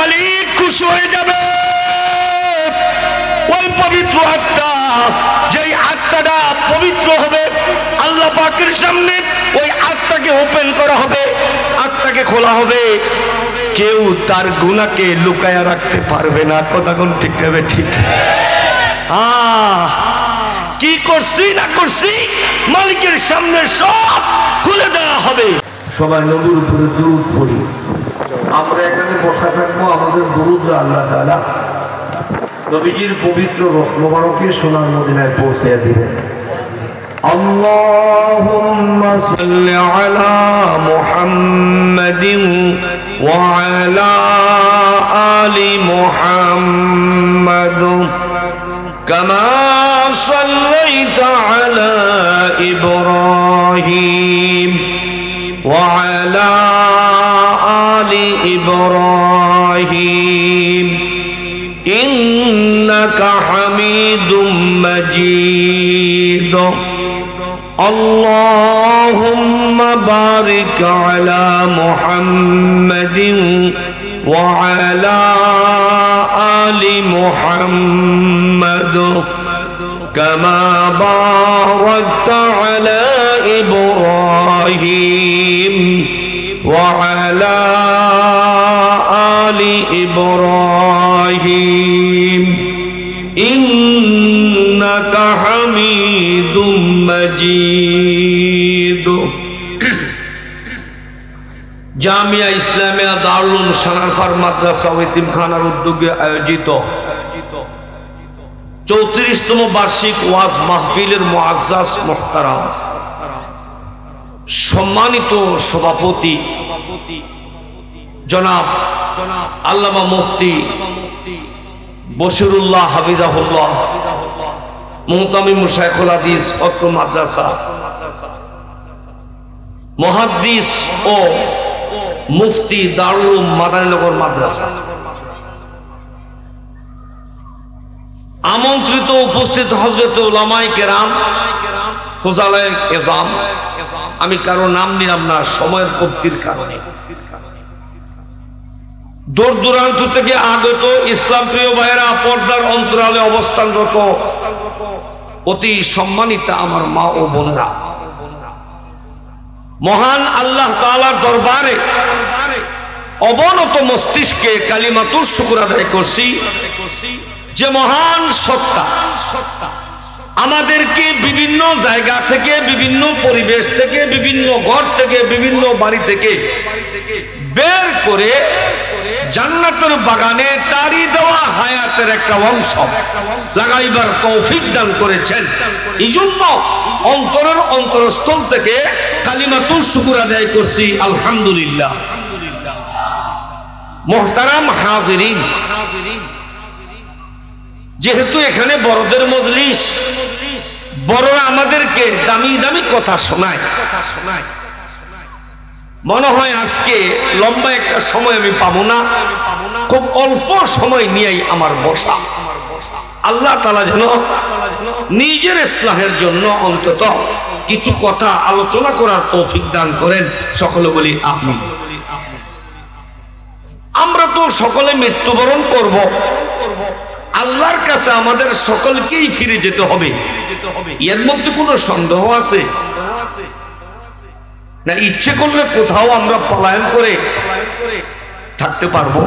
মালিক খুশি হয়ে যাবে। ওই পবিত্র আত্মা, যেই আত্মাটা পবিত্র হবে, আল্লাহ পাকের সামনে ওই আত্মাকে ওপেন করা হবে, আত্মাকে খোলা হবে, কেউ তার গুনাহকে লুকায়া রাখতে পারবে না। কথা কোন ঠিক হবে? ঠিক। কি করছি না করছি মালিকের সামনে সব খুলে দেওয়া হবে। সবাই নবীর উপরে দুরূদ পড়ি। আমরা এখানে বসা থাকবো, আমাদের দুরূদ আল্লাহ তাআলা নবীজির পবিত্র রূহ মোবারকে সোনার মদিনায় পৌঁছে দিবেন। আল্লাহুম্মা সাল্লি আলা মুহাম্মাদিন ওয়া আলা আলি মুহাম্মাদ কামা সাল্লাইতা আলা ইব্রাহিম ওয়া আলা আলি ইব্রাহিম ইন্নাকা হামিদুম মাজিদ। আল্লাহুম্মা বারিক আলা মুহাম্মাদিন ওয়া আলা আলি মুহাম্মাদ কামা বারাকতা আলা ইব্রাহিম ওয়া আলা আলি ইব্রাহিম ইন্নাকা হামিদুম মাজিদ। জামিয়া ইসলামিয়া দারুল সানারফার মাদ্রাসা ও ইতিমখানার উদ্যোগে আয়োজিত 34তম বার্ষিক ওয়াজ মাহফিলের মুআজ্জাজ মুহতারাম সম্মানিত সভাপতি জনাব আল্লামা মুফতি বশিরুল্লাহ হাফিজাহুল্লাহ মুহতামিম শাইখুল হাদিস অত্র মাদ্রাসা মুহাদ্দিস ও মুফতি দারুল মাদানীনগর মাদ্রাসা, আমন্ত্রিত উপস্থিত হযরত উলামায়ে কেরাম, ফুজালায়ে ইজাম, আমি কারো নাম নিলাম না সময়ের কর্তৃর কারণে, দূর দূরান্ত থেকে আগত ইসলাম প্রিয় ভাইয়েরা, পর্দার অন্তরালে অবস্থানরত অতি সম্মানিতা আমার মা ও বোনেরা, মহান আল্লাহ তাআলার দরবারে অবনত মস্তিষ্কে কালিমাতুর শুকর আদায় করছি যে মহান সত্তা আমাদেরকে বিভিন্ন জায়গা থেকে, বিভিন্ন পরিবেশ থেকে, বিভিন্ন ঘর থেকে, বিভিন্ন বাড়ি থেকে বের করে জান্নাতের বাগানে তারই দেওয়া হায়াতের একটা অংশ লাগাইবার তৌফিক দান করেছেন। এই জন্য অন্তরের অন্তরস্থল থেকে কালিমাতুর শুকর আদায় করছি আলহামদুলিল্লাহ। মুহতারাম হাজিরিন, যেহেতু এখানে বড়দের মজলিস, বড়রা আমাদেরকে দামি দামি কথা শোনায়, মনে হয় আজকে লম্বা একটা সময় আমি পাবো না, খুব অল্প সময় নিয়েই আমার বসা। আল্লাহ তাআলা যেন নিজের ইসলাহের জন্য অন্তত কিছু কথা আলোচনা করার তৌফিক দান করেন। সকলে বলি আমিন। আমরা তো সকলে মৃত্যুবরণ করব, আল্লাহর কাছে আমাদের সকলকেই ফিরে যেতে হবে, এর মধ্যে কোনো সন্দেহ আছে না? ইচ্ছে করলে কোথাও আমরা পলায়ন করে থাকতে পারবো?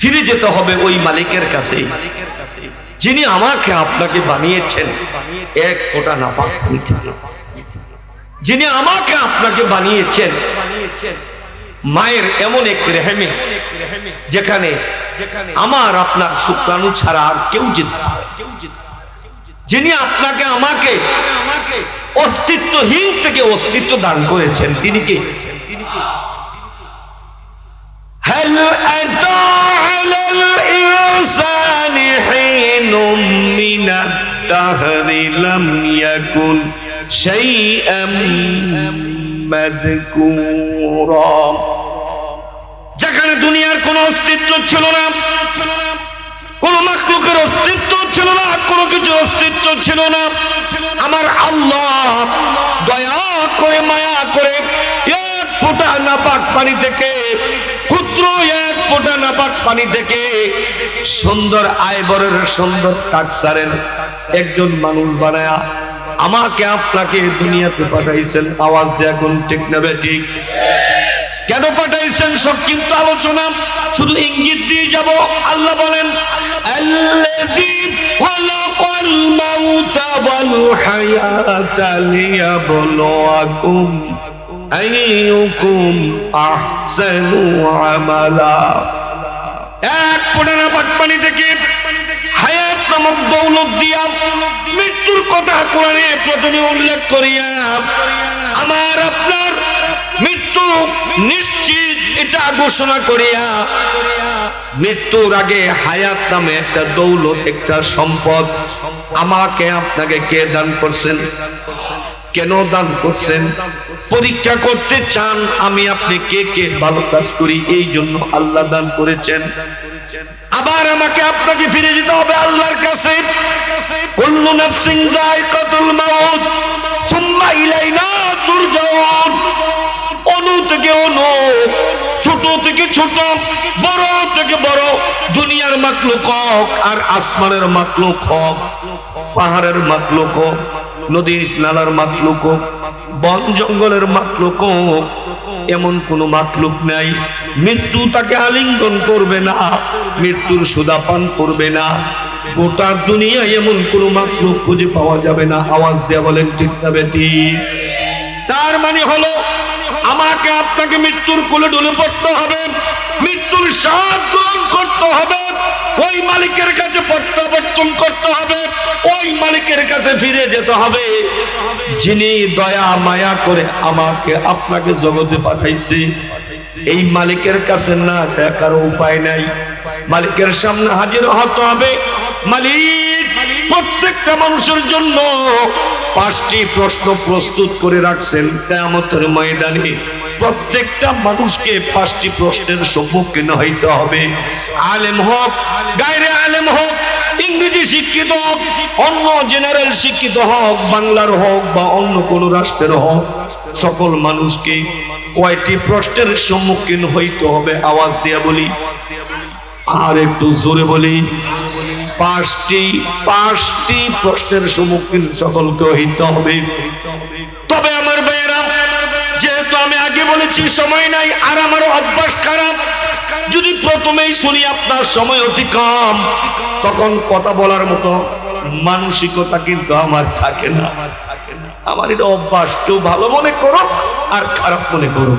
ফিরে যেতে হবে ওই মালিকের কাছে যিনি আমাকে আপনাকে বানিয়েছেন এক ফোঁটা নাপাক পানি থেকে, যিনি আমাকে আপনাকে বানিয়েছেন মায়ের এমন এক রেহেমে যেখানে আমার আপনার শুক্রাণু ছাড়া আর কেউ যেতে পারে, যিনি আপনাকে আমাকে অস্তিত্বহীন থেকে অস্তিত্ব দান করেছেন, তিনি কে? هل أتى على الإنسان حين من الدهر لم يكن شيئا مذكورا। যেখানে দুনিয়ার কোনো অস্তিত্ব ছিল না, কোন মাখলুকের অস্তিত্ব ছিল না, কোনো কিছুর অস্তিত্ব ছিল না, আমার আল্লাহ দয়া করে মায়া করে এক ফোঁটা নাপাক পানি থেকে খুদ পুত্র এক ফোঁটা নাপাক পানি থেকে সুন্দর আইবরের সুন্দর কাকসারের একজন মানুষ বানায়া আমাকে আপনাকে দুনিয়াতে পাঠাইছেন। আওয়াজ দেয়া কোন ঠিক না বেঠিক? কেন পাঠাইছেন সব কিন্তু আলোচনা, শুধু ইঙ্গিত দিয়ে যাব। আল্লাহ বলেন আল্লাযী খালাকাল মাউতা ওয়াল হায়াতা লিয়াবলুয়াকুম আইয়ুকুম আহসানু আমালা। এক ফোঁটা নাপাক পানি থেকে হায়াত নামক দৌলত দিয়া মৃত্যুর কথা কোরআনে প্রথমে উল্লেখ করিয়া আমার আপনার মৃত্যু নিশ্চিত এটা ঘোষণা করিয়া মৃত্যুর আগে হায়াত নামে একটা দৌলত, একটা সম্পদ আমাকে আপনাকে কে দান করছেন? কেন দান করছেন? পরীক্ষা করতে চান আমি আপনি কে কে ভালো কাজ করি, এই জন্য আল্লাহ দান করেছেন। আবার আমাকে আপনাকে ফিরে যেতে হবে আল্লাহর কাছে। কুল্লু নাফসিন যায়কাতুল মাউত সুম্মা ইলাইনা তুরজাউন। অনু থেকে অনু, ছোট থেকে ছোট, বড় থেকে বড়, দুনিয়ার মাখলুক হোক আর আসমানের মাখলুক হোক, পাহাড়ের মাখলুক হোক, নদী নালার মাখলুক হোক, বন জঙ্গলের মাখলুক হোক, এমন কোন মাখলুক নাই মৃত্যু তাকে আলিঙ্গন করবে না, মৃত্যুর সুধা পান করবে না। গোটা দুনিয়ায় এমন কোন মাখলুক খুঁজে পাওয়া যাবে না। আওয়াজ দেয়া বলেন ঠিক না বেঠিক? তার মানে হলো আমাকে আপনাকে মৃত্যুর কোলে ঢলে পড়তে হবে, মৃত্যুর স্বাদ গ্রহণ করতে হবে, ওই মালিকের কাছে প্রত্যাবর্তন করতে হবে, ওই মালিকের কাছে ফিরে যেতে হবে যিনি দয়া মায়া করে আমাকে আপনাকে জগতে পাঠাইছে। এই মালিকের কাছে না দেখার উপায় নাই, মালিকের সামনে হাজির হতে হবে। মালিক প্রত্যেকটা মানুষের জন্য 5টি প্রশ্ন প্রস্তুত করে রাখছেন কিয়ামতের ময়দানে। প্রত্যেকটা মানুষকে 5টি প্রশ্নের সম্মুখীন হইতে হবে। আলেম হোক, গায়রে আলেম হোক, ইংরেজি শিক্ষিত হোক, অন্য জেনারেল শিক্ষিত হোক, বাংলার হোক বা অন্য কোন রাষ্ট্রের হোক, সকল মানুষকে কয়টি প্রশ্নের সম্মুখীন হইতে হবে? আওয়াজ দিয়া বলি, আর একটু জোরে বলি, 5টি প্রশ্নের সম্মুখীন সকলকে হইতে হবে। তবে আমার ভাইয়েরা, যেহেতু আমি আগে বলেছি সময় নাই আর আমার অভ্যাস খারাপ, যদি প্রথমেই শুনি আপনার সময় অতি কম, তখন কথা বলার মতো মানসিকতা কিন্তু আমার থাকে না। আমার এটা অভ্যাস, কেউ ভালো মনে করো আর খারাপ মনে করো,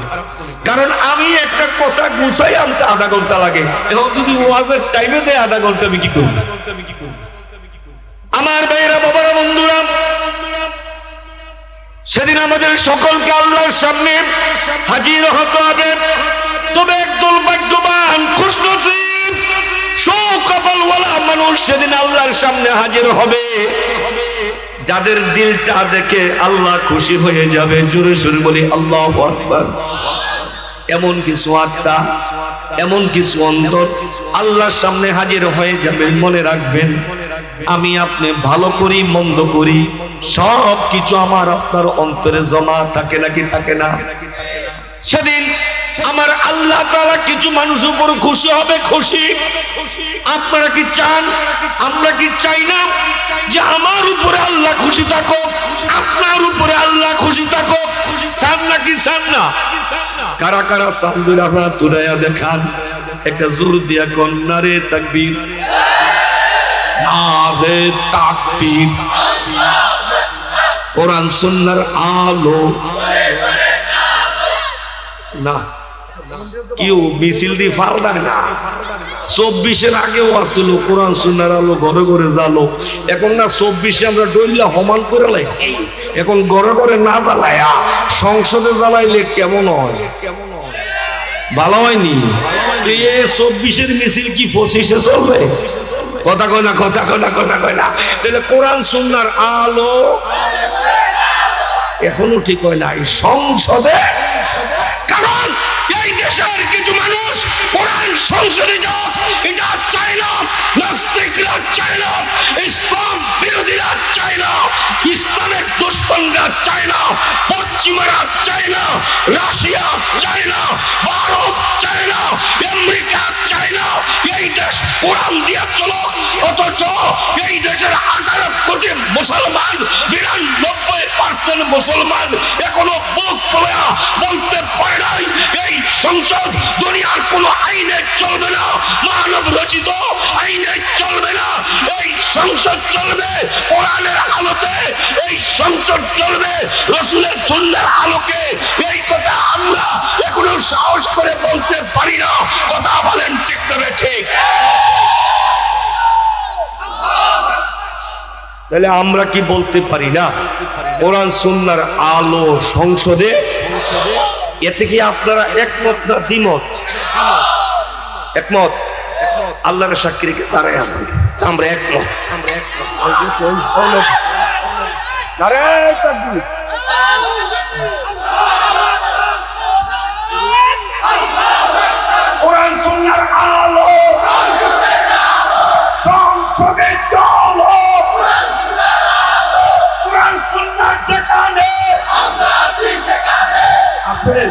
কারণ আমি একটা কথা গুছাই আনতে আধা ঘন্টা লাগে, এবং যদি ওয়াজের টাইমে দেয় আধা ঘন্টা আমি কি করব? আমার ভাইয়েরা, বাবারা, বন্ধুরা, সেদিন আমাদের সকলকে আল্লাহর সামনে হাজির হতে হবে। তবে একদল ভাগ্যবান, খুশনসিব, সৌকফলওয়ালা মানুষ সেদিন আল্লাহর সামনে হাজির হবে, যাদের দিলটা দেখে আল্লাহ খুশি হয়ে যাবে। জোরে জোরে বলি আল্লাহু আকবার। এমন কিছু আত্মা, এমন কিছু অন্তর আল্লাহর সামনে হাজির হয়ে যাবে। মনে রাখবেন, আমি আপনি ভালো করি মন্দ করি সব কিছু আমার আপনার অন্তরে জমা থাকে নাকি থাকে না? সেদিন আমার আল্লাহ তাআলা কিছু মানুষের উপর খুশি হবে। খুশি আপনারা কি চান? আমরা কি চাই না যে আমার উপরে আল্লাহ খুশি থাকো, আপনার উপরে আল্লাহ খুশি থাকো? চান নাকি চান না? কারা কারা চান দুই হাত তুলাইয়া দেখান, একটা জোর দিয়া কোন নারে তাকবীর, নারে তাকবীর। কোরআন সুন্নাহর আলো না, কেউ মিছিল দিয়ে ফালদায় না। 24-এর আগেও আসছিল কোরআন সুন্নাহর আলো ঘরে ঘরে জ্বালো। এখন না 24-এ আমরা ডইলা হমান করে লাইছি, এখন ঘরে ঘরে না জ্বালায়া সংসদে জ্বালাইলে কেমন হয়? ভালো হয়নি। 24-এর মিছিল কি 25-এ চলবে? কথা কয় না, কথা কয় না, কথা কয় না। তাহলে কোরআন সুন্নাহর আলো এখনো ঠিক হয় নাই সংসদে, কারণ এই দেশের কিছু মানুষ কোরআন সংসদে যাক এটা চায় না, নাস্তিকরা চায় না, ইসলাম বিরোধীরা চায় না, ইসলামের দুশ্মনরা চায় না, পশ্চিমারা চায় না, রাশিয়া চায় না, ভারত চায় না, অথচ এই দেশের 18 কোটি মুসলমান 92% মুসলমান এখনো বুক ফুলে বলতে পারে নাই এই সংসদ দুনিয়ার কোন আইনে চলবে না, মানব রচিত আইনে চলবে না। এই সংসদ চলবে কোরআনের আলোতে, এই সংসদ চলবে রাসূলের সুন্নাহর আলোকে। এই কথা আমরা এখনো সাহস করে বলতে পারি না। কথা বলেন ঠিক তবে ঠিক। তাহলে আমরা কি বলতে পারি না কোরআন সুন্নাহর আলো সংসদে? এতে কি আপনারা একমত না দ্বিমত? একমত। আল্লাহর সাক্ষী রেখে দাঁড়ায় আছেন আমরা একমত। কোরআন সুন্নাহর আলো সংসদে চলো, কোরআন সুন্নাহ যেখানে আমরা আছি সেখানে আছেন।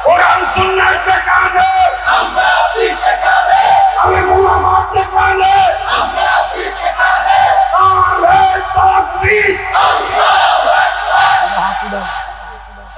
কোরআন সুন্নাহ যেখানে আমরা আছি সেখানে, আমি মুহাম্মদ যেখানে আমরা আছি সেখানে, নারে তাকবীর, আল্লাহু আকবার।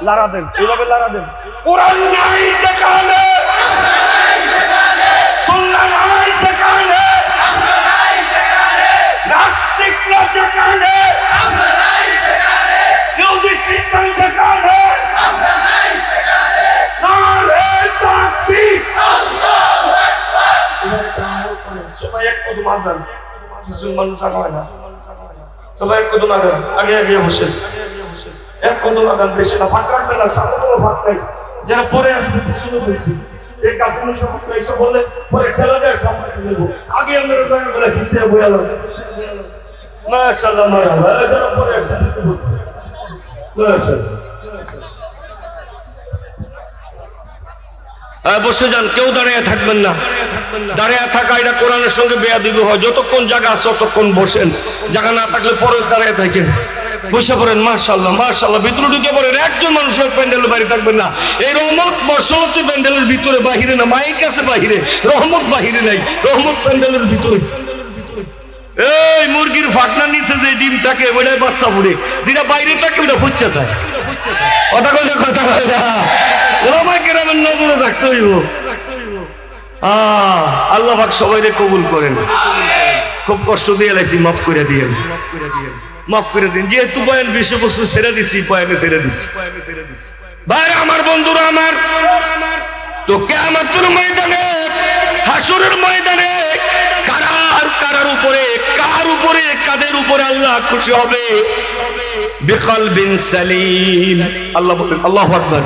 লারা দেন, এইভাবে লারা দেন। কোরআন নাই যেখানে আমরা নাই সেখানে, সুন্নাহ নাই যেখানে আমরা নাই সেখানে, নাস্তিকরা যেখানে আমরা নাই সেখানে, ইহুদি খ্রিস্টান যেখানে আমরা নাই সেখানে, নারে তাকবীর, আল্লাহু আকবার। সবাই এক কদম আগান, কিছু মানুষ আগায় না, সবাই এক কদম আগান, আগে আগে বসেন, এক কদম আগান, বেশি না, ফাঁক রাখবেন না, সামনে কোনো ফাঁক নাই, যারা পরে আসবে পিছনে বসবে। এই কাছে সমস্যা এসে বললে পরে ঠেলা দেয়, সামনে নেবো, আগে আমরা জায়গা করে হিসেবে বয়ালাম। মাশাআল্লাহ মাশাআল্লাহ, যারা পরে আসবে পিছনে বসবে। বসে যান, কেউ দাঁড়িয়ে থাকবেন না। দাঁড়িয়ে থাকা এটা কোরআনের সঙ্গে বেয়াদবি হয়। যতক্ষণ জায়গা আছে ততক্ষণ বসেন, জায়গা না থাকলে পরে দাঁড়িয়ে থাকেন, বসে পড়েন। মাশাআল্লাহ মাশাআল্লাহ, ভিতরে ঢুকে পড়েন। একজন মানুষের প্যান্ডেলের বাইরে থাকবেন না। এই রহমত বর্ষা হচ্ছে প্যান্ডেলের ভিতরে, বাহিরে না। মাইক আছে বাহিরে, রহমত বাহিরে নাই, রহমত প্যান্ডেলের ভিতরে। এই মুরগির ফাটনার নিচে যে ডিম থাকে ওইটাই বাচ্চা ফুটে, যেটা বাইরে থাকে ওটা ফুটছে যায়। কথা কইলে কথা হয় না, ওলামায়ে কেরামের নজরে থাকতে হইব। আল্লাহ পাক সবাইকে কবুল করেন। খুব কষ্ট দিয়ে লাইছি, মাফ করে দিয়েন, মাফ করে দিন। যেহেতু বয়ান বিষয়বস্তু ছেড়ে দিছি, বয়ানে ছেড়ে দিছি। ভাইরা আমার, বন্ধুরা আমার, তো কিয়ামতের ময়দানে, হাসরের ময়দানে কার উপরে কাদের উপরে আল্লাহ খুশি হবে? বিকলবিন সালিম। আল্লাহ বলেন আল্লাহু আকবার।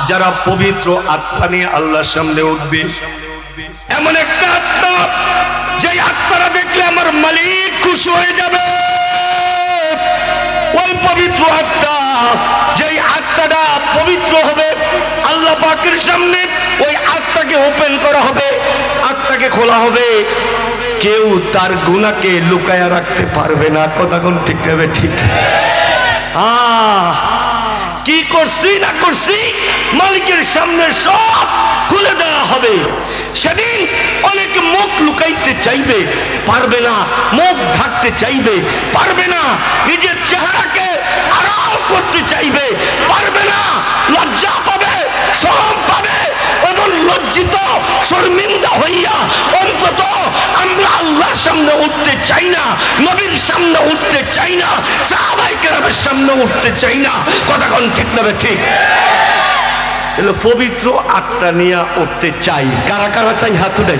যারা পবিত্র আত্মা নিয়ে আল্লাহর সামনে উঠবে, এমন একটা আত্মা যে আত্মারা দেখলে আমার মালিক খুশি হয়ে যাবে। ওই পবিত্র আত্মা, যেই আত্মাটা পবিত্র হবে, আল্লাহ পাকের সামনে ওই আত্মাকে ওপেন করা হবে, আত্মাকে খোলা হবে। কেউ তার গুনাহকে লুকায়া রাখতে পারবে না। কথা কোন ঠিক হবে? ঠিক। কি করছি না করছি মালিকের সামনে সব খুলে দেওয়া হবে। সেদিন অনেকে মুখ লুকাইতে চাইবে, পারবে না। মুখ ঢাকতে চাইবে, পারবে না। নিজের চেহারাকে আড়াল করতে চাইবে, পারবে না। লজ্জা পাবে, শরম পাবে, এবং লজ্জিত শর্মিন্দা হইয়া অন্তত আমরা আল্লাহর সামনে উঠতে চাই না, নবীর সামনে উঠতে চাই না, সাহাবায়ে কেরামের সামনে উঠতে চাই না। কথা কোন ঠিক না? ঠিক। পবিত্র আত্মা নিয়ে উঠতে চাই। কারা কারা চাই? হাত উঠাই।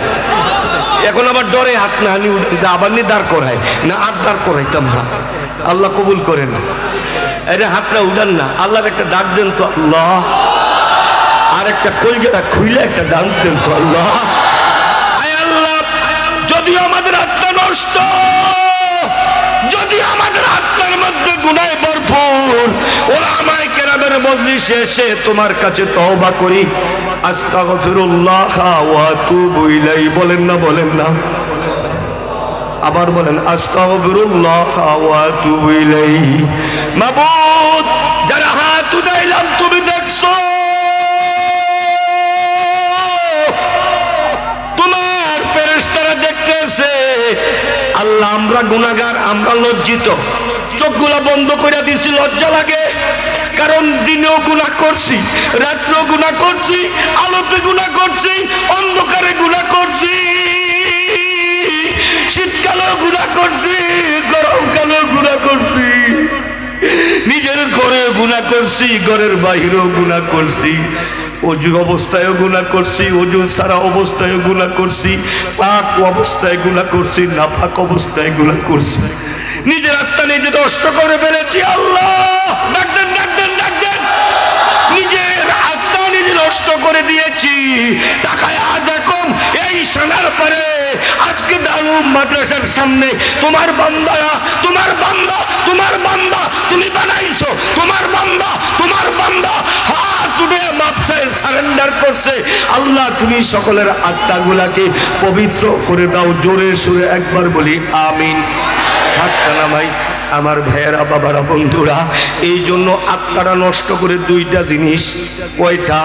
এখন আবার ডরে হাত না আনি উঠে আবার নিয়ে দাঁড় করায় না, আর দাঁড় করাইতাম না। আল্লাহ কবুল করেন। আরে হাতটা উঠান না, আল্লাহর একটা ডাক দেন তো আল্লাহ। আর একটা কলজাটা খুইলে একটা ডাক দেন তো আল্লাহ। আয় আল্লাহ, যদি আমাদের আত্মা নষ্ট, যদি আমাদের আত্মার মধ্যে গুনাহে ভরপুর, উলামায়ে কেরামের মজলিসে এসে তোমার কাছে তওবা করি, আস্তাগফিরুল্লাহ ওয়া আতুবু ইলাইহি। বলেন না, বলেন না, আবার বলেন আস্তাগফিরুল্লাহ ওয়া আতুবু ইলাইহি। মাবুদ, যারা হাত উঠাইলাম তুমি দেখছো, আল্লাহ আমরা গুনাহগার, আমরা লজ্জিত। চোখগুলা বন্ধ করে দিছি, লজ্জা লাগে, কারণ দিনেও গুনাহ করছি, রাত্রেও গুনাহ করছি, আলোতে গুনাহ করছি, অন্ধকারে গুনাহ করছি, শীতকালেও গুনাহ করছি, গরমকালেও গুনাহ করছি, নিজের ঘরে গুনাহ করছি, ঘরের বাইরেও গুনাহ করছি, অজু অবস্থায়ও গুনাহ করছি, অজু ছাড়া অবস্থায়ও গুনাহ করছি, পাক অবস্থায় গুনাহ করছি, নাপাক অবস্থায় গুনাহ করছি, নিজের আত্মা নিজে নষ্ট করে ফেলেছি। আল্লাহ ডাকতেন ডাকতেন ডাকতেন, নিজের আত্মা নিজে নষ্ট করে দিয়েছি। তাকায় দেখুন এই সোনার পরে আজকে দারুম মাদ্রাসার সামনে তোমার বান্দা, তোমার বান্দা, তোমার বান্দা তুমি বানাইছো, তোমার বান্দা, তোমার বান্দা হাত তুলে মাপসায় সারেন্ডার করছে। আল্লাহ তুমি সকলের আত্মাগুলাকে পবিত্র করে দাও। জোরে সুরে একবার বলি আমিন। হাতটা নামাই আমার ভাইয়েরা, বাবারা, বন্ধুরা। এই জন্য আত্মারা নষ্ট করে দুইটা জিনিস। কয়টা?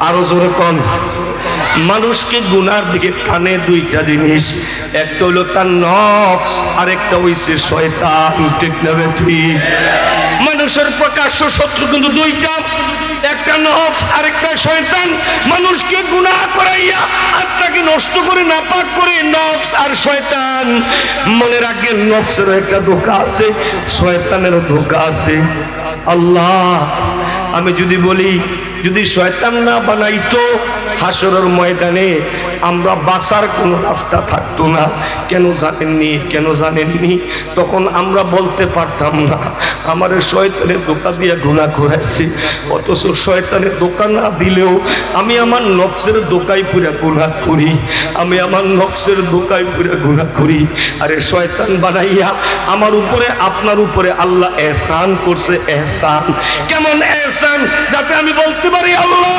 আরো জোরে কোন? মানুষকে গুনার দিকে টানে দুইটা জিনিস, একটা হলো তার নফস, আর একটা হইছে শয়তান। ঠিক না ঠিক? মানুষের প্রকাশ্য শত্রু কিন্তু দুইটা, একটা নফস আর একটা শয়তান। মানুষকে গুনাহ করাইয়া আত্মাকে নষ্ট করে নাপাক করে নফস আর শয়তান। মনে রাখবেন নফসেরও একটা ধোঁকা আছে, শয়তানেরও ধোঁকা আছে। আল্লাহ আমি যদি বলি যদি শয়তান না বানাইতো হাসরের ময়দানে আমরা বাঁচার কোনো রাস্তা থাকতো না। কেন জানেননি? কেন জানেননি? তখন আমরা বলতে পারতাম না আমারে শয়তানের ধোঁকা দিয়ে গুনাহ করাইছি, অথচ শয়তানের ধোঁকা না দিলেও আমি আমার নফসের ধোঁকায় পুরা গুনাহ করি, আমি আমার নফসের ধোঁকায় পুরা গুনাহ করি। আরে শয়তান বানাইয়া আমার উপরে আপনার উপরে আল্লাহ এহসান করছে। এহসান কেমন এহসান? যাতে আমি বলতে পারি আল্লাহ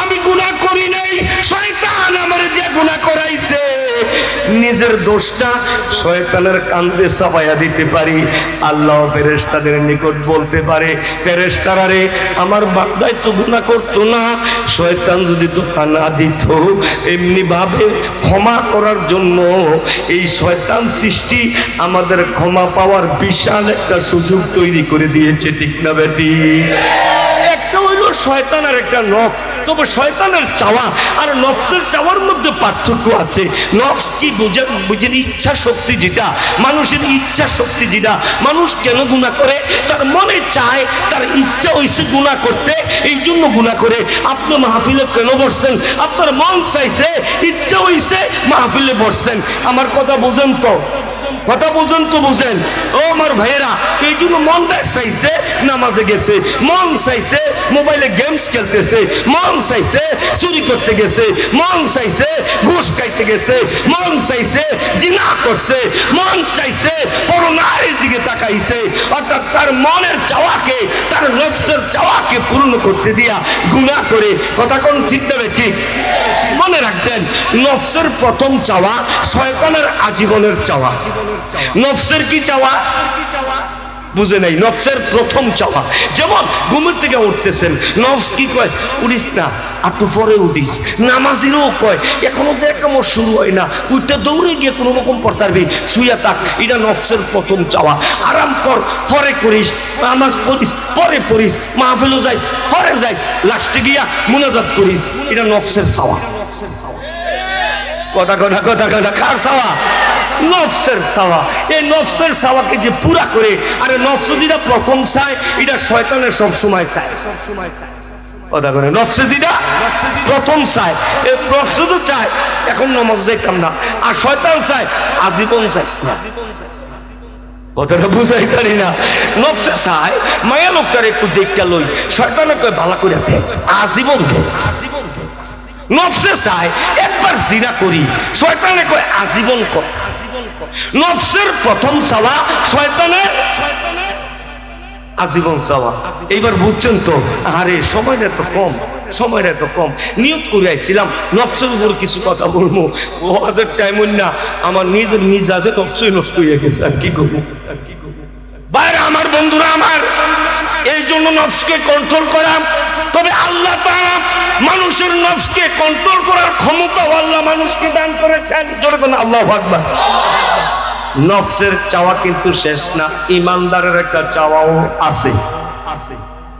আমি গুনাহ করি নাই, শয়তান আমারে দিয়ে গুনাহ করাইছে। নিজের দোষটা শয়তানের কাঁধে চাপাইয়া দিতে পারি। আল্লাহ ফেরেশতাদের নিকট বলতে পারে, ফেরেশতারা রে আমার বান্দাই তো গুনাহ করতো না, শয়তান যদি ধোঁকা না দিত, এমনি ভাবে ক্ষমা করার জন্য এই শয়তান সৃষ্টি আমাদের ক্ষমা পাওয়ার বিশাল একটা সুযোগ তৈরি করে দিয়েছে। ঠিক না বেটি? একটা হইল শয়তান আর একটা নফস। তবে শয়তানের চাওয়া আর নফসের চাওয়ার মধ্যে পার্থক্য আছে। নফস কি বুঝেন? ইচ্ছা শক্তি যেটা, মানুষের ইচ্ছা শক্তি যেটা। মানুষ কেন গুনাহ করে? তার মনে চায়, তার ইচ্ছা হইছে গুনাহ করতে, এই জন্য গুনাহ করে। আপনি মাহফিলে কেন বসছেন? আপনার মন চাইছে, ইচ্ছা হইছে, মাহফিলে বসছেন। আমার কথা বুঝেন তো? কথা বুঝেন তো? বুঝেন ও আমার ভাইয়েরা? এই জন্য মন চাইছে নামাজে গেছে, মন চাইছে মোবাইলে গেমস খেলতেছে, মন চাইছে চুরি করতে গেছে, মন চাইছে ঘুষ খাইতে গেছে, মন চাইছে জিনা করছে, মন চাইছে বড় নারীর দিকে তাকাইছে। অর্থাৎ তার মনের চাওয়াকে, তার নফসের চাওয়াকে পূর্ণ করতে দিয়া গুনাহ করে। কথা কোন ঠিক দেবে? ঠিক। মনে রাখবেন নফসের প্রথম চাওয়া শয়তানের আজীবনের চাওয়া। নফসের কি চাওয়া বুঝে নাই? নফসের প্রথম চাওয়া, যেমন ঘুমের থেকে উঠতেছেন, নফস কি কয়? উঠিস না, একটু পরে উঠিস। নামাজিরও কয় এখনো তো একেমো শুরু হয় না, উঠতে দৌড়ে গিয়ে কোনো রকম পড়তে পারবি, শুইয়া থাক। এটা নফসের প্রথম চাওয়া। আরাম কর, পরে করিস, নামাজ পড়িস, পরে পড়িস, মাহফিলও যাইস, পরে যাইস, লাস্টে গিয়া মুনাজাত করিস। এটা নফসের চাওয়া। কথা কথা কথা কথা কার চাওয়া? নফসের চাওয়া। এই নফসের চাওয়াকে যে পুরা করে, আরে নফস যেটা প্রথম চায় এটা শয়তানের সব সময় চায়। কথা করে নফসে যেটা প্রথম চায়, এই প্রশ্ন তো চায় এখন নামাজ দেখতাম না, আর শয়তান চায় আজীবন চাইস না। কথাটা বুঝাই পারি না? নফসে চায় মায়া লোকটার একটু দেখতে লই, শয়তানে কয় ভালো করে দেখ, আজীবন দেখ। নফসে চায় একবার জিনা করি, শয়তানে কয় আজীবন কর। নফসের প্রথম চাওয়া, শয়তানের আজীবন চাওয়া। এইবার বুঝছেন তো? আরে সময়টা তো কম, সময়টা তো কম। নিয়ত করে আইছিলাম নফসের উপর কিছু কথা বলবো, ওয়াজের টাইম না, আমার নিজের মিজাজে নফসই নষ্ট হয়ে গেছে। আর কি করবো? বাইরে আমার বন্ধুরা, আমার এই জন্য নফসকে কন্ট্রোল করা। তবে আল্লাহ তাআলা মানুষের নফসকে কন্ট্রোল করার ক্ষমতা আল্লাহ মানুষকে দান করেছেন। জোরে বলেন আল্লাহু আকবার। নফসের চাওয়া কিন্তু শেষ না, ইমানদারের একটা চাওয়াও আছে।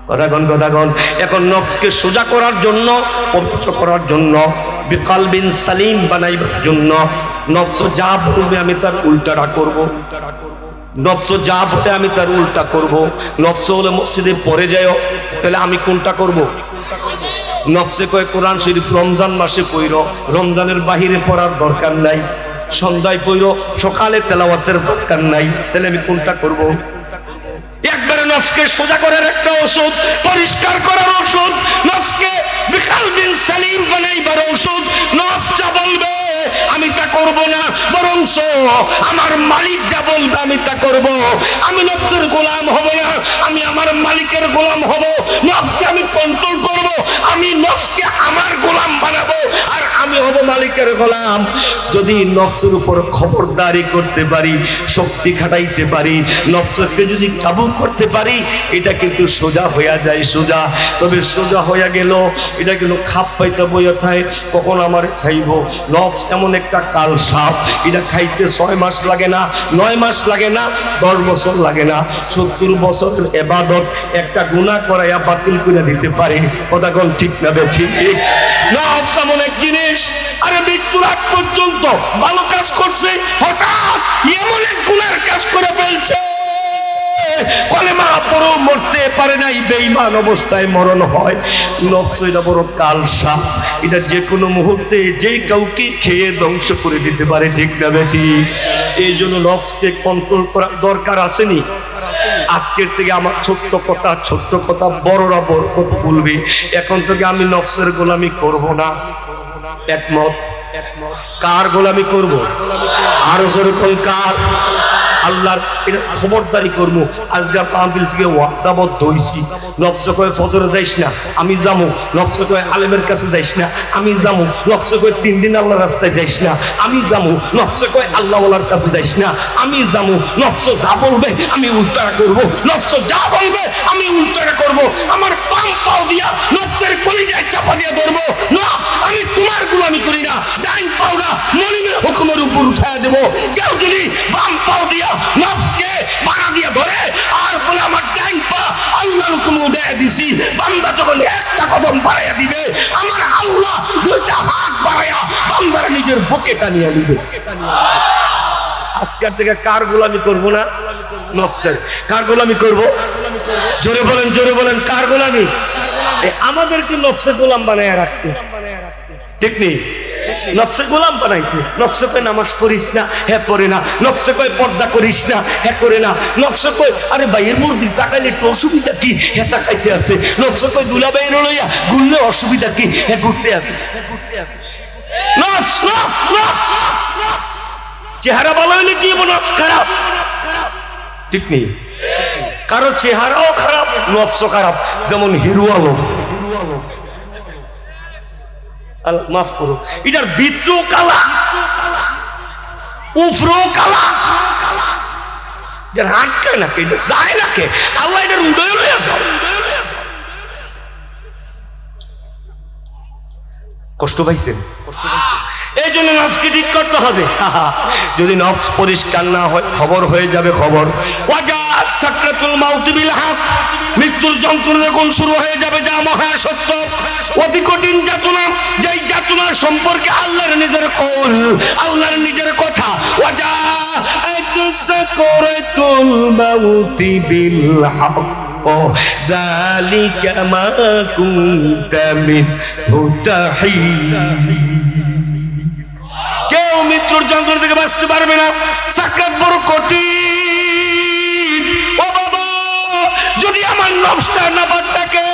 কথাগণ এখন নফসকে সোজা করার জন্য, পবিত্র করার জন্য, বিকালবিন সালিম বানাইবার জন্য, নফস যা বলবে আমি তার উল্টাটা করব। নফস যা বলে আমি তার উল্টা করব। নফস হলে মসজিদে পড়ে যাও, তাহলে আমি কোনটা করব? নফসে কয় কোরআন শরীফ রমজান মাসে পড়ো, রমজানের বাহিরে পড়ার দরকার নাই। সন্ধ্যায় পড়ো, সকালে তেলাওয়াতের দরকার নাই, তাহলে আমি কোনটা করব? একবারে নফসকে সোজা করার একটা ওষুধ, পরিষ্কার করার ওষুধ, নফসকে বিকালবিন সালিম বানাইবার ওষুধ। নফস যা বলবে আমি তা করব না, বরং আমার মালিক যা বলবে আমি তা করব। আমি নফসের গোলাম হব না, আমি আমার মালিকের গোলাম হব। নফসকে আমি কন্ট্রোল করব, আমি নফসকে আমার গোলাম বানাবো, আর আমি হব মালিকের গোলাম। যদি নফসের উপর খবরদারি করতে পারি, শক্তি খাটাইতে পারি, নফসকে যদি কাবু করতে পারি, এটা কিন্তু সোজা হইয়া যায়, সোজা। তবে সোজা হইয়া গেল, এটা কিন্তু খাপ পাইতে বইয়া থাকে, কখন আমার খাইব। নফস এমন একটা কাল সাপ, এটা খাইতে 6 মাস লাগে না, 9 মাস লাগে না, 10 বছর লাগে না। 70 বছরের ইবাদত একটা গুনাহ করাইয়া বাতিল করে দিতে পারে। কথা কোন ঠিক না বে ঠিক? নফস এমন এক জিনিস, আরে মৃত্যুর আগ পর্যন্ত ভালো কাজ করছে, হঠাৎ এমন এক গুনার কাজ করে ফেলছে, কলেমা পড়ো মরতে পারে নাই, বেঈমান অবস্থায় মরণ হয়। নফস এটা বড় কাল সাপ, এটা যে কোনো মুহূর্তে যে কাউকে খেয়ে ধ্বংস করে দিতে পারে। ঠিক না বেটি? এই জন্য নফসকে কন্ট্রোল করার দরকার আসেনি। আজকের থেকে আমার ছোট্ট কথা বড়রা বড় কথা বলবে। এখন থেকে আমি নফসের গোলামি করব না। একমত? কার গোলামি করব? আরো জোরে কোন কার? আল্লাহর। এটা খবরদারি করবো। আজকে পাম্পিল থেকে ওয়াদাবদ্ধ হইছি। নফস কয়ে ফজরে যাইস না, আমি যামু। নফস কয়ে আলেমের কাছে যাইস না, আমি যামু। নফস কয়ে 3 দিন আল্লাহর রাস্তায় যাইস না, আমি যামু। নফস কয়ে আল্লাহওয়ালার কাছে যাইস না, আমি যামু। নফস যা বলবে আমি উল্টাটা করব, নফস যা বলবে আমি উল্টাটা করব। আমার বাম পাও দিয়া নফসের কলিজায় চাপা দিয়া ধরবো না, আমি তোমার গোলামি করি না। ডাইন পাও না মনিবের হুকুমের উপর উঠায় দেব। কেউ যদি বাম পাও দিয়া নফসকে পাড়া দিয়ে ধরে আর বলে আমার ডাইন পা আল্লাহর হুকুমে উঠায় দিছি, বান্দা যখন একটা কদম বাড়াইয়া দিবে, আমার আল্লাহ 2টা হাত বাড়াইয়া বান্দারা নিজের বুকে টানিয়ে নিবে। আজকের থেকে কার গোলামি করব না? নফসের। কার গোলামি করব? জোরে বলেন কার গোলামি? আমাদেরকে নফসের গোলাম বানাইয়া রাখছে, ঠিক নেই? নফসে গোলাম বানাইছে। নফসে কয় নামাজ পড়িস না, হ্যাঁ পড়ে না। নফসে কয় পর্দা করিস না, হ্যাঁ করে না। নফসে কয় আরে ভাইয়ের মুরদি তাকাইলে একটু অসুবিধা কি, হ্যাঁ তাকাইতে আছে। নফসে কয় দুলা ভাইয়ের লইয়া ঘুরলে অসুবিধা কি, হ্যাঁ ঘুরতে আছে। চেহারা ভালো হইলে কি নফস খারাপ? ঠিক নেই? কারো চেহারাও খারাপ, নফসও খারাপ। যেমন হিরো আলম, মাফ করো, এটার ভিতরেও কালা, উপরেও কালা। এটার হাত খায় নাকি, এটা যায় নাকি, আল্লাহ এটার উদয় লইয়া যাও। কষ্ট পাইছেন? এই জন্য নফসকে ঠিক করতে হবে। যদি নফস পরিষ্কার না হয়, খবর হয়ে যাবে খবর। ওয়াজাত সাকরাতুল মাউত বিল হক, মৃত্যুর যন্ত্রণা যখন শুরু হয়ে যাবে, যা মহা সত্য, অতি কঠিন যাতনা, যেই যাতনার সম্পর্কে আল্লাহর নিজের কওল, আল্লাহর নিজের কথা। ওয়াজাত সাকরাতুল মাউত বিল হক যালিকা মা কুনতা মিনহু তাহিদ। কেউ মৃত্যুর যন্ত্রণা থেকে বাঁচতে পারবে না। সাকরাত বড় কঠিন। ও বাবা, যদি আমার নফসটা নাপাক থাকে,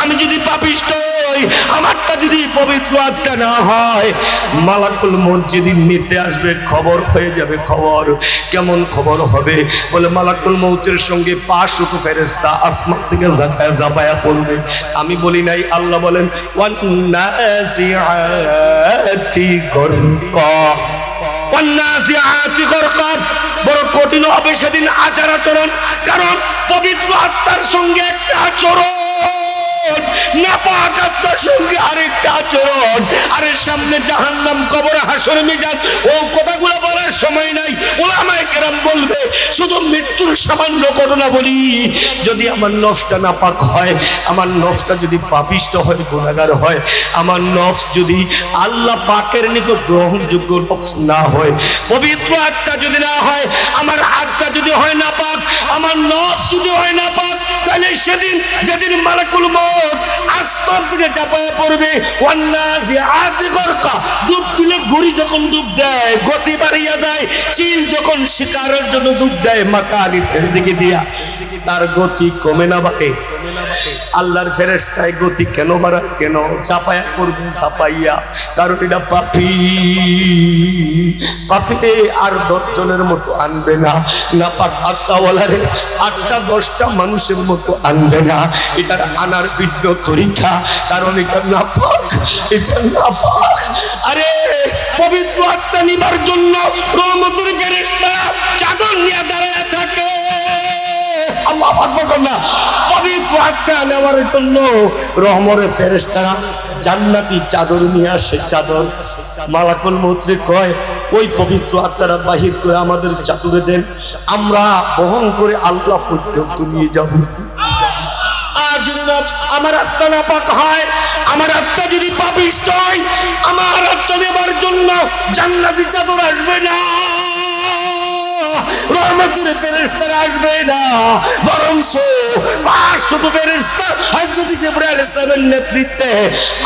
আমি যদি পাপিষ্ঠ হই, আমারটা যদি পবিত্র আত্মা না হয়, মালাকুল মউত যেদিন নিতে আসবে, খবর হয়ে যাবে। খবর কেমন খবর হবে? বলে মালাকুল মউতের সঙ্গে 500 ফেরেশতা আসমান থেকে ঝাঁপায়া পড়বে। আমি বলি নাই, আল্লাহ বলেন ওয়ান্নাসিআতি গরকা, ওয়ান্নাসিআতি গরকা। বড় কঠিন হবে সেদিন আচার আচরণ, কারণ পবিত্র আত্মার সঙ্গে একটা আচরণ, নাপাক আত্মার সঙ্গে আরেকটা আচরণ। আরে সামনে জাহান্নাম, কবর, হাসর, মিজান, ও কথাগুলো বলার সময় নাই। উলামায়ে কেরাম বলবে শুধু মৃত্যুর সামান্য ঘটনা বলি, যদি আমার নফসটা নাপাক হয়, আমার নফসটা যদি পাপিষ্ট হয়, গুনাহগার হয়, আমার নফস যদি আল্লাহ পাকের নিকট গ্রহণযোগ্য নফস না হয়, পবিত্র আত্মা যদি না হয়, আমার আত্মা যদি হয় নাপাক, আমার নফস যদি হয় নাপাক, তাহলে সেদিন যেদিন মালাকুল মউত আসমান থেকে চাপায়া পড়বে, ওয়ান্নাজিআতি গরকা, ডুব দিলে ঘুড়ি যখন ডুব দেয় গতি বাড়িয়া যায়, চিল যখন শিকারের জন্য ডুব দেয় মাথা নিচের দিকে দিয়া, তার গতি কমে না বাড়ে? আল্লাহর ফেরেশতায় গতি কেন বাড়ায়? কেন চাপায়া করবে? চাপাইয়া, কারণ এটা পাপী। পাপীরে আর 10 জনের মতো আনবে না, নাপাক আত্মাওয়ালারে 8টা 10টা মানুষের মতো আনবে না। এটার আনার ভিন্ন তরিকা, কারণ এটা নাপাক, এটা নাপাক। আরে পবিত্র আত্মা নিবার জন্য রহমতের ফেরেশতা চাদর নিয়ে দাঁড়ায় থাকে। আল্লাহু আকবার না, পবিত্র আত্মা নেওয়ার জন্য রহমতের ফেরেশতারা জান্নাতি চাদর নিয়ে আসে। চাদর মালাকুল মউতরে কয়, ওই পবিত্র আত্মারা বাহির করে আমাদের চাদরে দেন, আমরা বহন করে আল্লাহ পর্যন্ত নিয়ে যাব। আর যদি আমার আত্মা নাপাক হয়, আমার আত্মা যদি পাপিষ্ট হয়, আমার আত্মা নেবার জন্য জান্নাতি চাদর আসবে না, রহমতের ফেরেশতারা আসবে না, বরঞ্চ 500 ফেরেশতা হযরত জিবরাইল আলাইহিস সালামের নেতৃত্বে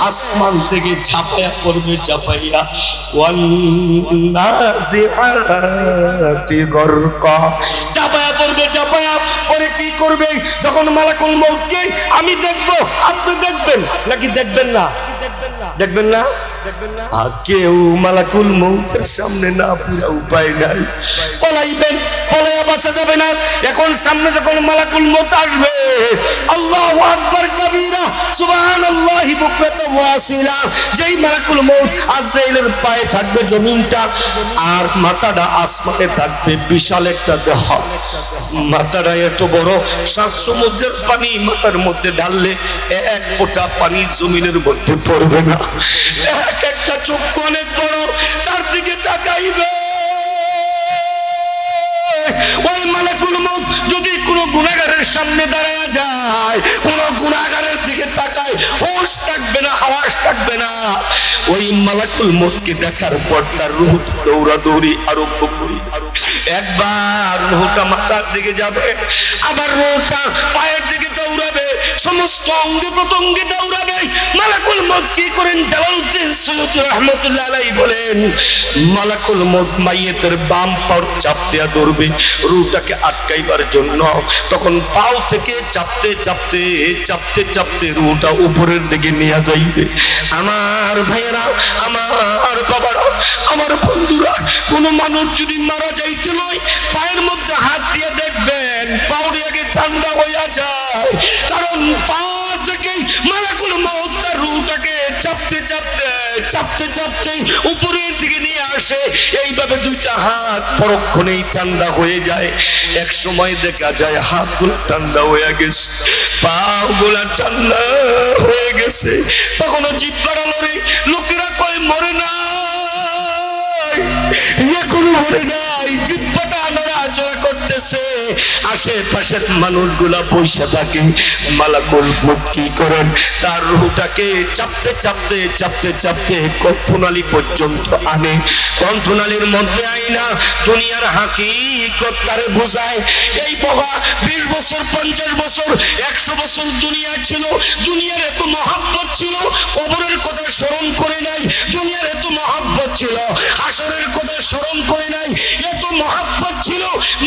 আসমান থেকে ঝাঁপায়া পড়বে, ঝাঁপাইয়া ওয়ান্নাজিআতি গরকা, ঝাঁপায়া পড়বে। ঝাঁপায়া পরে কি করবে? যখন মালাকুল মউতকে আমি দেখব, আপনি দেখবেন নাকি দেখবেন না? দেখবেন না? কেউ মালাকুল মউতের সামনে না পুরা উপায় নাই, পলাইবেন, পলাইয়া বাঁচা যাবে না। এখন সামনে যখন মালাকুল মউত আসবে, আল্লাহু আকবার কবীরা, সুবহানাল্লাহি বুকরাতাও ওয়াসিলা, যেই মালাকুল মউত আজরাইলের পায়ে থাকবে জমিনটা, আর মাথাটা আসমানে থাকবে, বিশাল একটা দেহ। মাথাটা এত বড়, 7 সমুদ্রের পানি মাথার মধ্যে ঢাললে 1 ফোঁটা পানি জমিনের মধ্যে পড়বে না। একটা চক্ষু অনেক বড়, তার দিকে তাকাইবে। ওই মালাকুল মউত যদি কোনো গুনাহগারের সামনে দাঁড়ায় যায়, কোন গুনাহগারের দিকে তাকায়, হোশ থাকবে না, হাওয়াস থাকবে না। ওই মালাকুল মউতকে দেখার পর তার রূহটা দৌড়াদৌড়ি আরম্ভ করি। একবার রূহটা মাথার দিকে যাবে, আবার রূহটা পায়ের দিকে দৌড়াবে, সমস্ত অঙ্গে প্রত্যঙ্গে দৌড়াবে। মালাকুল মউত কি করেন? জালালউদ্দিন সুয়ুতী রাহমাতুল্লাহ আলাইহি বলেন, মালাকুল মউত মাইয়েতের বাম পাও চাপ দেয়া ধরবে রূহটাকে আটকাইবার জন্য। তখন পাও থেকে চাপতে চাপতে চাপতে চাপতে রূহটা উপরের দিকে নিয়ে যাইবে। আমার ভাইয়েরা, আমার বাবারা, আমার বন্ধুরা, কোন মানুষ যদি মারা যাইতে লয়, পায়ের মধ্যে হাত দিয়ে দেখবেন পাউডি আগে ঠান্ডা হইয়া যায়, কারণ পা থেকে মালাকুল মউত তার রূহটাকে চাপতে চাপতে চাপতে চাপতে উপরের দিকে নিয়ে আসে। এইভাবে 2টা হাত পরক্ষণেই ঠান্ডা হয়ে যায়। এক সময় দেখা যায় হাতগুলো ঠান্ডা হয়ে গেছে, পাগুলা ঠান্ডা হয়ে গেছে। তখনও জিহ্বাটা লড়ে, লোকেরা কয় মরে না, এখনো মরে নাই, জিহ্বাটা নড়াচড়া করতেছে। আশেপাশের মানুষগুলা বসে থাকে। মালাকুল মউত কি করেন? তার রূহটাকে চাপতে চাপতে চাপতে চাপতে কণ্ঠনালী পর্যন্ত আনে। কণ্ঠনালীর মধ্যে আইনা দুনিয়ার হাকিকত তারে বোঝায়। এই বাবা 20 বছর, 50 বছর, 100 বছর দুনিয়া ছিল, দুনিয়ার এত মহাব্বত ছিল, কবরের কথা স্মরণ করে নাই। দুনিয়ার এত মহাব্বত ছিল, হাসরের কথা স্মরণ করে নাই। এত মহাব্বত ছিল,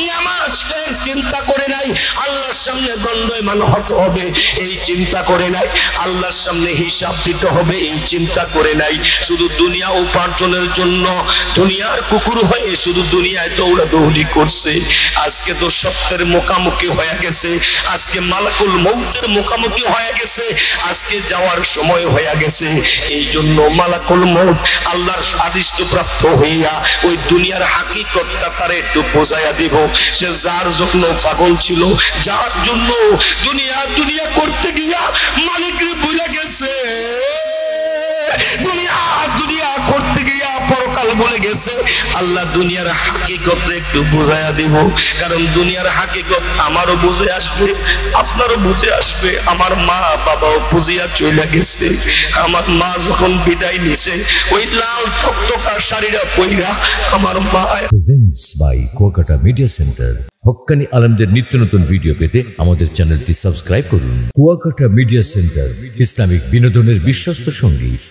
নামাজের চিন্তা করে নাই আল্লাহর সামনে দণ্ডায়মান হতে হবে, এই চিন্তা করে নাই আল্লাহর সামনে হিসাব দিতে হবে, এই চিন্তা করে নাই। শুধু দুনিয়া উপার্জনের জন্য দুনিয়ার কুকুর হয়ে শুধু দুনিয়ায় দৌড়াদৌড়ি করছে। আজকে তো সত্যের মুখোমুখি হয়ে গেছে, আজকে মালাকুল মউতের মুখোমুখি হয়ে গেছে, আজকে যাওয়ার সময় হয়ে গেছে। এই জন্য মালাকুল মউত আল্লাহর আদিষ্ট প্রাপ্ত হইয়া ওই দুনিয়ার হাকিকতটা তারে একটু বোঝাইয়া দিব। সে যার জন্য পাগল ছিল, যার জন্য দুনিয়া দুনিয়া করতে গিয়া মালিকরে ভুলে গেছে, দুনিয়া দুনিয়া করতে গিয়া পরকাল বলে গেছে, আল্লাহ দুনিয়ার হাকিকত একটু বুঝাইয়া দিব। কারণ দুনিয়ার হাকিকত আমারও বুঝে আসবে, আপনারও বুঝে আসবে। আমার মা বাবাও বুঝিয়া চলে গেছে। আমার মা যখন বিদায় নিছে ওই লাল টকটকা শাড়িটা পইরা আমার মা। Presents by Kuakata media center. হক্কানি আলেমদের নিত্য নতুন ভিডিও পেতে আমাদের চ্যানেলটি সাবস্ক্রাইব করুন। কুয়াকাটা মিডিয়া সেন্টার, ইসলামিক বিনোদনের বিশ্বস্ত সঙ্গী।